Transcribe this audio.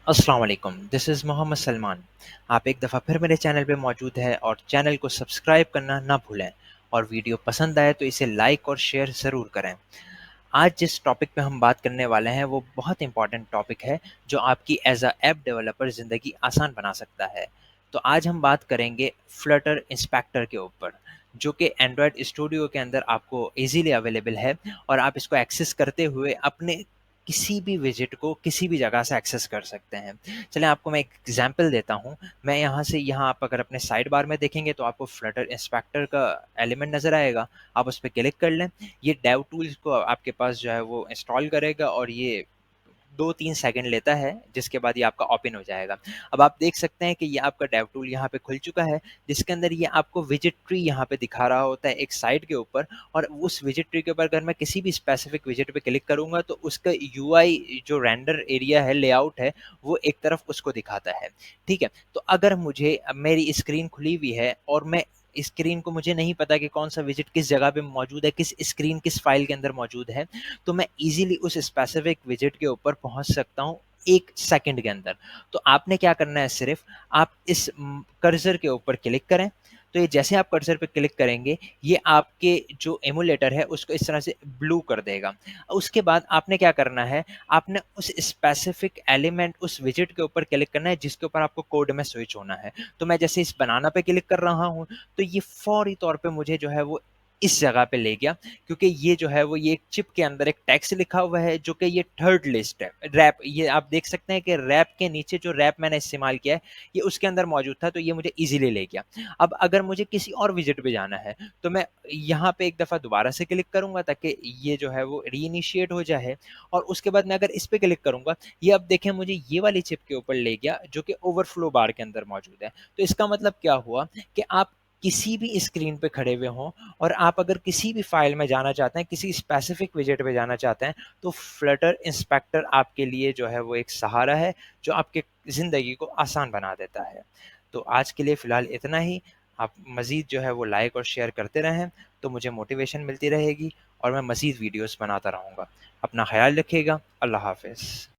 अस्सलाम वालेकुम, this is Mohammad Salman. आप एक दफ़ा फिर मेरे चैनल पे मौजूद है और चैनल को सब्सक्राइब करना ना भूलें और वीडियो पसंद आए तो इसे लाइक और शेयर ज़रूर करें। आज जिस टॉपिक पे हम बात करने वाले हैं वो बहुत इंपॉर्टेंट टॉपिक है जो आपकी एज अ ऐप डेवलपर ज़िंदगी आसान बना सकता है। तो आज हम बात करेंगे फ्लटर इंस्पेक्टर के ऊपर, जो कि एंड्रॉयड स्टूडियो के अंदर आपको इजीली अवेलेबल है और आप इसको एक्सेस करते हुए अपने किसी भी विजिट को किसी भी जगह से एक्सेस कर सकते हैं। चलें आपको मैं एक एग्जांपल देता हूँ। मैं यहाँ आप अगर अपने साइड बार में देखेंगे तो आपको फ्लटर इंस्पेक्टर का एलिमेंट नज़र आएगा। आप उस पे क्लिक कर लें। ये डेव टूल्स को आपके पास जो है वो इंस्टॉल करेगा और ये 2-3 सेकंड लेता है, जिसके बाद ये आपका ओपन हो जाएगा। अब आप देख सकते हैं कि ये आपका डेव टूल यहाँ पे खुल चुका है, जिसके अंदर ये आपको विजिट ट्री यहाँ पे दिखा रहा होता है एक साइड के ऊपर, और उस विजिट ट्री के ऊपर अगर मैं किसी भी स्पेसिफिक विजिट पे क्लिक करूँगा तो उसका यूआई जो रेंडर एरिया है, लेआउट है, वो एक तरफ उसको दिखाता है। ठीक है? तो अगर मुझे मेरी स्क्रीन खुली हुई है और मैं स्क्रीन को मुझे नहीं पता कि कौन-सा विजिट किस जगह पे मौजूद है, किस स्क्रीन किस फ़ाइल के अंदर मौजूद है, तो मैं ईज़िली उस स्पेसिफिक विजिट के ऊपर पहुँच सकता हूँ 1 सेकंड के अंदर। तो आपने क्या करना है, सिर्फ़ आप इस कर्सर के ऊपर क्लिक करें। तो ये जैसे आप कर्सर पे क्लिक करेंगे, ये आपके जो एमुलेटर है उसको इस तरह से ब्लू कर देगा। उसके बाद आपने क्या करना है, आपने उस स्पेसिफिक एलिमेंट उस विजिट के ऊपर क्लिक करना है जिसके ऊपर आपको कोड में स्विच होना है। तो मैं जैसे इस बनाना पे क्लिक कर रहा हूँ, तो ये फ़ौरी तौर पे मुझे जो है वो इस जगह पे ले गया, क्योंकि ये जो है वो ये एक चिप के अंदर एक टेक्स्ट लिखा हुआ है जो कि ये थर्ड लिस्ट है रैप। ये आप देख सकते हैं कि रैप के नीचे जो रैप मैंने इस्तेमाल किया है ये उसके अंदर मौजूद था, तो ये मुझे इजीली ले गया। अब अगर मुझे किसी और विजिट पे जाना है तो मैं यहाँ पे एक दफ़ा दोबारा से क्लिक करूंगा ताकि ये जो है वो रीइनिशिएट हो जाए, और उसके बाद मैं अगर इस पे क्लिक करूंगा, ये अब देखें मुझे ये वाली चिप के ऊपर ले गया जो कि ओवरफ्लो बार के अंदर मौजूद है। तो इसका मतलब क्या हुआ कि आप किसी भी स्क्रीन पे खड़े हुए हों और आप अगर किसी भी फाइल में जाना चाहते हैं, किसी स्पेसिफिक विजेट पे जाना चाहते हैं, तो फ्लटर इंस्पेक्टर आपके लिए जो है वो एक सहारा है जो आपके ज़िंदगी को आसान बना देता है। तो आज के लिए फ़िलहाल इतना ही। आप मज़ीद जो है वो लाइक और शेयर करते रहें तो मुझे मोटिवेशन मिलती रहेगी और मैं मज़ीद वीडियोस बनाता रहूँगा। अपना ख़्याल रखिएगा। अल्लाह हाफ़िज़।